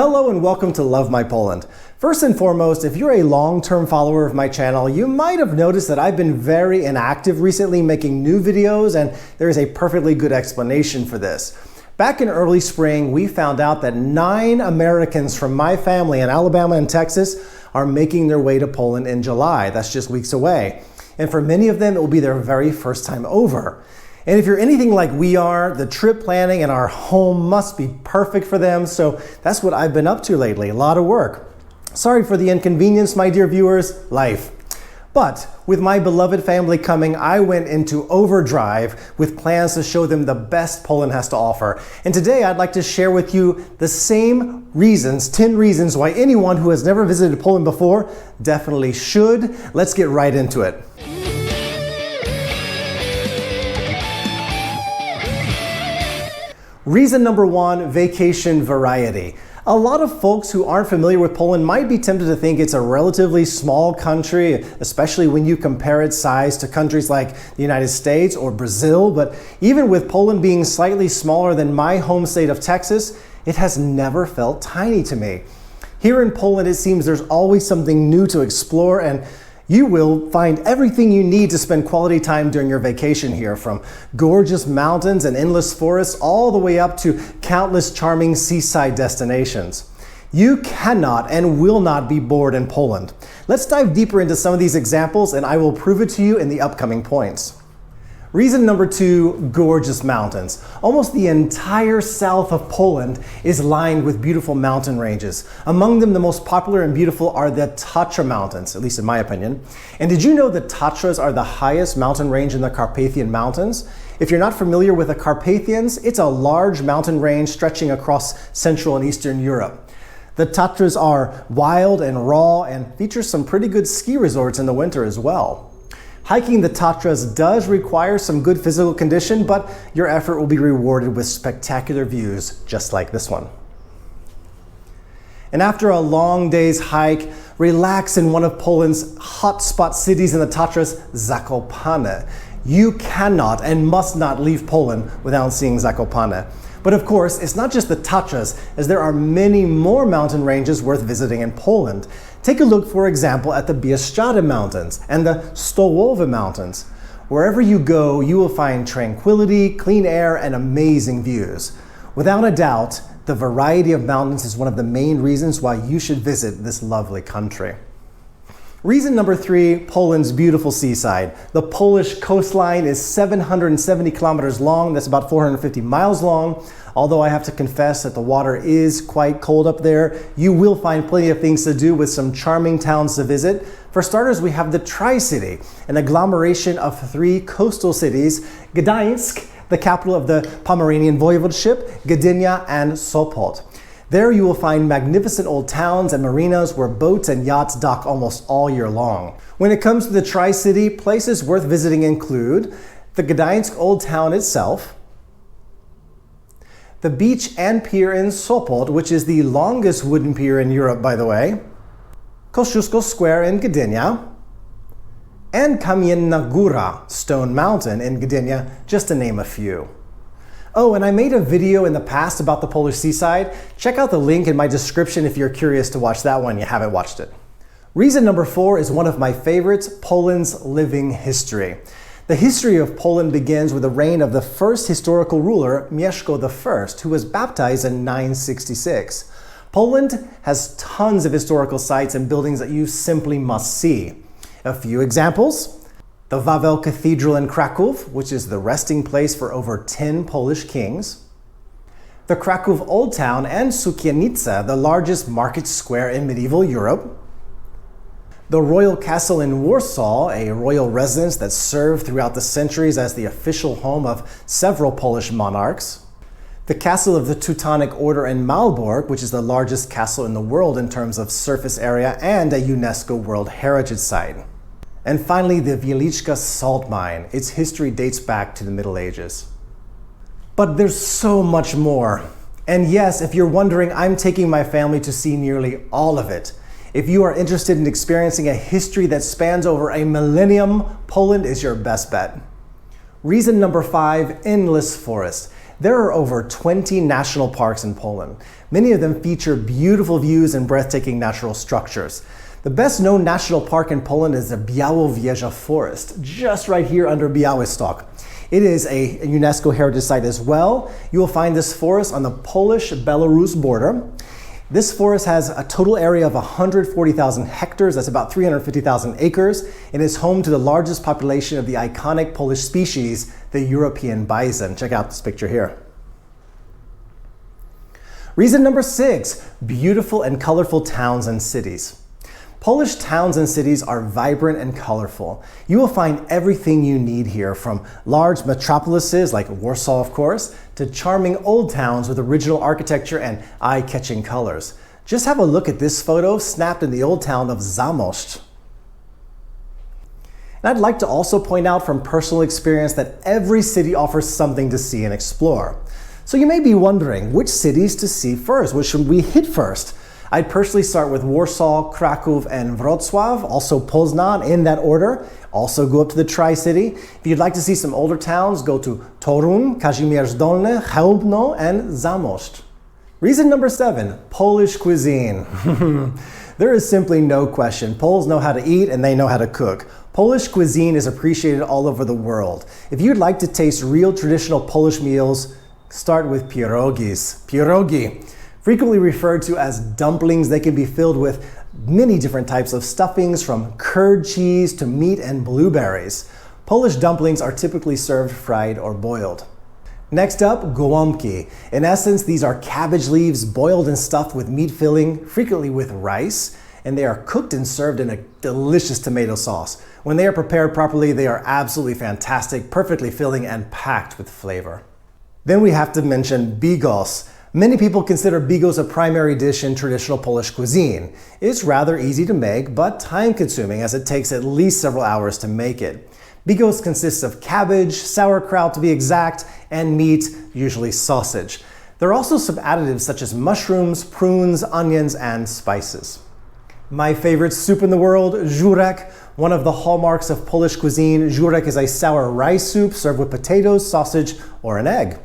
Hello and welcome to Love My Poland. First and foremost, if you're a long-term follower of my channel, you might have noticed that I've been very inactive recently making new videos, and there is a perfectly good explanation for this. Back in early spring, we found out that 9 Americans from my family in Alabama and Texas are making their way to Poland in July. That's just weeks away. And for many of them, it will be their very first time over. And if you're anything like we are, the trip planning in our home must be perfect for them, so that's what I've been up to lately, a lot of work. Sorry for the inconvenience, my dear viewers, life. But with my beloved family coming, I went into overdrive with plans to show them the best Poland has to offer. And today I'd like to share with you the same reasons, 10 reasons why anyone who has never visited Poland before definitely should. Let's get right into it. Reason number 1, vacation variety. A lot of folks who aren't familiar with Poland might be tempted to think it's a relatively small country, especially when you compare its size to countries like the United States or Brazil. But even with Poland being slightly smaller than my home state of Texas, it has never felt tiny to me. Here in Poland, it seems there's always something new to explore, and you will find everything you need to spend quality time during your vacation here, from gorgeous mountains and endless forests all the way up to countless charming seaside destinations. You cannot and will not be bored in Poland. Let's dive deeper into some of these examples, and I will prove it to you in the upcoming points. Reason number 2, gorgeous mountains. Almost the entire south of Poland is lined with beautiful mountain ranges. Among them, the most popular and beautiful are the Tatra Mountains, at least in my opinion. And did you know that Tatras are the highest mountain range in the Carpathian Mountains? If you're not familiar with the Carpathians, it's a large mountain range stretching across Central and Eastern Europe. The Tatras are wild and raw and feature some pretty good ski resorts in the winter as well. Hiking the Tatras does require some good physical condition, but your effort will be rewarded with spectacular views just like this one. And after a long day's hike, relax in one of Poland's hotspot cities in the Tatras, Zakopane. You cannot and must not leave Poland without seeing Zakopane. But of course, it's not just the Tatras, as there are many more mountain ranges worth visiting in Poland. Take a look, for example, at the Bieszczady Mountains and the Stołowe Mountains. Wherever you go, you will find tranquility, clean air, and amazing views. Without a doubt, the variety of mountains is one of the main reasons why you should visit this lovely country. Reason number 3, Poland's beautiful seaside. The Polish coastline is 770 kilometers long. That's about 450 miles long. Although I have to confess that the water is quite cold up there, you will find plenty of things to do with some charming towns to visit. For starters, we have the Tri-City, an agglomeration of 3 coastal cities: Gdańsk, the capital of the Pomeranian Voivodeship, Gdynia, and Sopot. There you will find magnificent old towns and marinas where boats and yachts dock almost all year long. When it comes to the Tri-City, places worth visiting include the Gdańsk Old Town itself, the beach and pier in Sopot, which is the longest wooden pier in Europe, by the way, Kosciuszko Square in Gdynia, and Kamienna Góra, Stone Mountain in Gdynia, just to name a few. Oh, and I made a video in the past about the Polish seaside. Check out the link in my description if you're curious to watch that one, you haven't watched it. Reason number 4 is one of my favorites, Poland's living history. The history of Poland begins with the reign of the first historical ruler, Mieszko I, who was baptized in 966. Poland has tons of historical sites and buildings that you simply must see. A few examples: the Wawel Cathedral in Kraków, which is the resting place for over 10 Polish kings. The Kraków Old Town and Sukiennica, the largest market square in medieval Europe. The Royal Castle in Warsaw, a royal residence that served throughout the centuries as the official home of several Polish monarchs. The Castle of the Teutonic Order in Malbork, which is the largest castle in the world in terms of surface area and a UNESCO World Heritage Site. And finally, the Wieliczka salt mine. Its history dates back to the Middle Ages. But there's so much more. And yes, if you're wondering, I'm taking my family to see nearly all of it. If you are interested in experiencing a history that spans over a millennium, Poland is your best bet. Reason number 5, endless forest. There are over 20 national parks in Poland. Many of them feature beautiful views and breathtaking natural structures. The best known national park in Poland is the Białowieża Forest, just right here under Białystok. It is a UNESCO heritage site as well. You will find this forest on the Polish-Belarus border. This forest has a total area of 140,000 hectares, that's about 350,000 acres, and is home to the largest population of the iconic Polish species, the European bison. Check out this picture here. Reason number 6, beautiful and colorful towns and cities. Polish towns and cities are vibrant and colorful. You will find everything you need here, from large metropolises like Warsaw, of course, to charming old towns with original architecture and eye-catching colors. Just have a look at this photo snapped in the old town of Zamość. And I'd like to also point out from personal experience that every city offers something to see and explore. So you may be wondering, which cities to see first? Which should we hit first? I'd personally start with Warsaw, Kraków, and Wrocław, also Poznan in that order. Also go up to the Tri-City. If you'd like to see some older towns, go to Toruń, Kazimierz Dolny, Chełmno, and Zamość. Reason number 7, Polish cuisine. There is simply no question. Poles know how to eat and they know how to cook. Polish cuisine is appreciated all over the world. If you'd like to taste real traditional Polish meals, start with pierogis. Pierogi. Frequently referred to as dumplings, they can be filled with many different types of stuffings, from curd cheese to meat and blueberries. Polish dumplings are typically served fried or boiled. Next up, gołąbki. In essence, these are cabbage leaves boiled and stuffed with meat filling, frequently with rice, and they are cooked and served in a delicious tomato sauce. When they are prepared properly, they are absolutely fantastic, perfectly filling and packed with flavor. Then we have to mention bigos. Many people consider bigos a primary dish in traditional Polish cuisine. It's rather easy to make, but time-consuming, as it takes at least several hours to make it. Bigos consists of cabbage, sauerkraut to be exact, and meat, usually sausage. There are also some additives such as mushrooms, prunes, onions, and spices. My favorite soup in the world, żurek. One of the hallmarks of Polish cuisine, żurek is a sour rice soup served with potatoes, sausage, or an egg.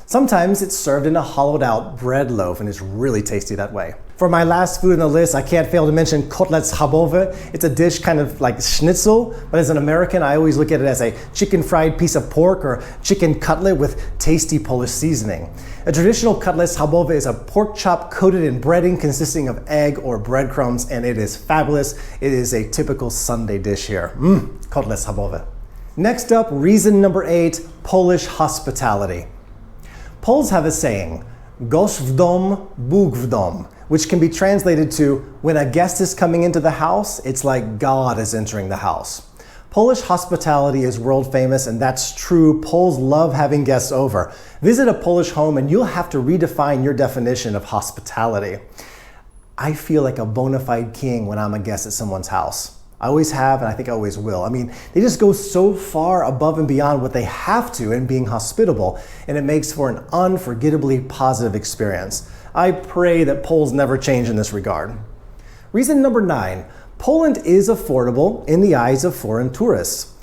Sometimes it's served in a hollowed out bread loaf and is really tasty that way. For my last food on the list, I can't fail to mention kotlets schabowe. It's a dish kind of like schnitzel, but as an American, I always look at it as a chicken fried piece of pork or chicken cutlet with tasty Polish seasoning. A traditional kotlet schabowe is a pork chop coated in breading consisting of egg or breadcrumbs, and it is fabulous. It is a typical Sunday dish here. Kotlet schabowe. Next up, reason number 8, Polish hospitality. Poles have a saying, gość w dom, Bóg w dom, which can be translated to, when a guest is coming into the house, it's like God is entering the house. Polish hospitality is world famous, and that's true. Poles love having guests over. Visit a Polish home and you'll have to redefine your definition of hospitality. I feel like a bona fide king when I'm a guest at someone's house. I always have, and I think I always will. I mean, they just go so far above and beyond what they have to in being hospitable, and it makes for an unforgettably positive experience. I pray that Poles never change in this regard. Reason number 9, Poland is affordable in the eyes of foreign tourists.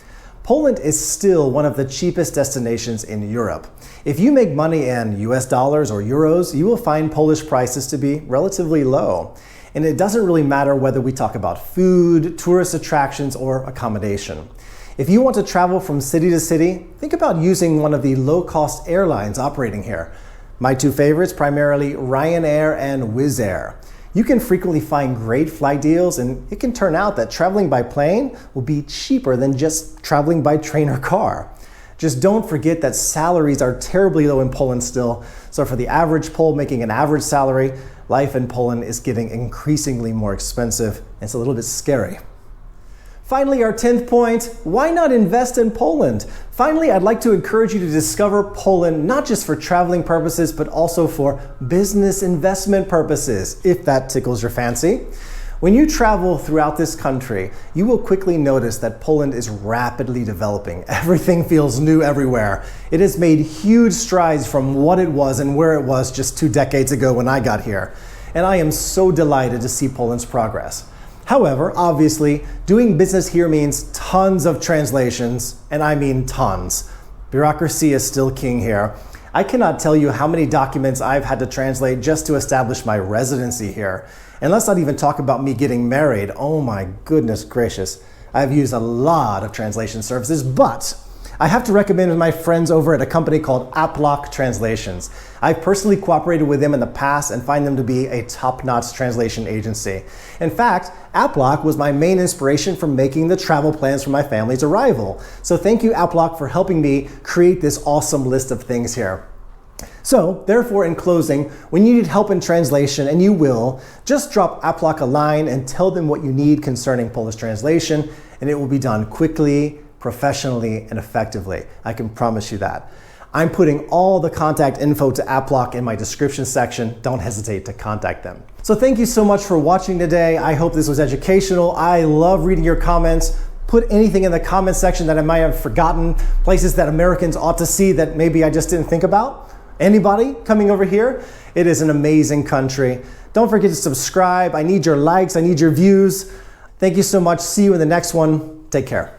Poland is still one of the cheapest destinations in Europe. If you make money in US dollars or euros, you will find Polish prices to be relatively low. And it doesn't really matter whether we talk about food, tourist attractions, or accommodation. If you want to travel from city to city, think about using one of the low-cost airlines operating here. My two favorites, primarily Ryanair and Wizz Air. You can frequently find great flight deals, and it can turn out that traveling by plane will be cheaper than just traveling by train or car. Just don't forget that salaries are terribly low in Poland still, so for the average Pole making an average salary, life in Poland is getting increasingly more expensive. It's a little bit scary. Finally, our 10th point, why not invest in Poland? Finally, I'd like to encourage you to discover Poland, not just for traveling purposes, but also for business investment purposes, if that tickles your fancy. When you travel throughout this country, you will quickly notice that Poland is rapidly developing. Everything feels new everywhere. It has made huge strides from what it was and where it was just 2 decades ago when I got here. And I am so delighted to see Poland's progress. However, obviously, doing business here means tons of translations, and I mean tons. Bureaucracy is still king here. I cannot tell you how many documents I've had to translate just to establish my residency here. And let's not even talk about me getting married. Oh my goodness gracious. I've used a lot of translation services, but I have to recommend my friends over at a company called Aplock Translations. I've personally cooperated with them in the past and find them to be a top-notch translation agency. In fact, Aplock was my main inspiration for making the travel plans for my family's arrival. So thank you, Aplock, for helping me create this awesome list of things here. So, therefore, in closing, when you need help in translation, and you will, just drop Aplock a line and tell them what you need concerning Polish translation, and it will be done quickly, professionally, and effectively. I can promise you that. I'm putting all the contact info to Aplock in my description section. Don't hesitate to contact them. So thank you so much for watching today. I hope this was educational. I love reading your comments. Put anything in the comment section that I might have forgotten, places that Americans ought to see that maybe I just didn't think about. Anybody coming over here? It is an amazing country. Don't forget to subscribe. I need your likes. I need your views. Thank you so much. See you in the next one. Take care.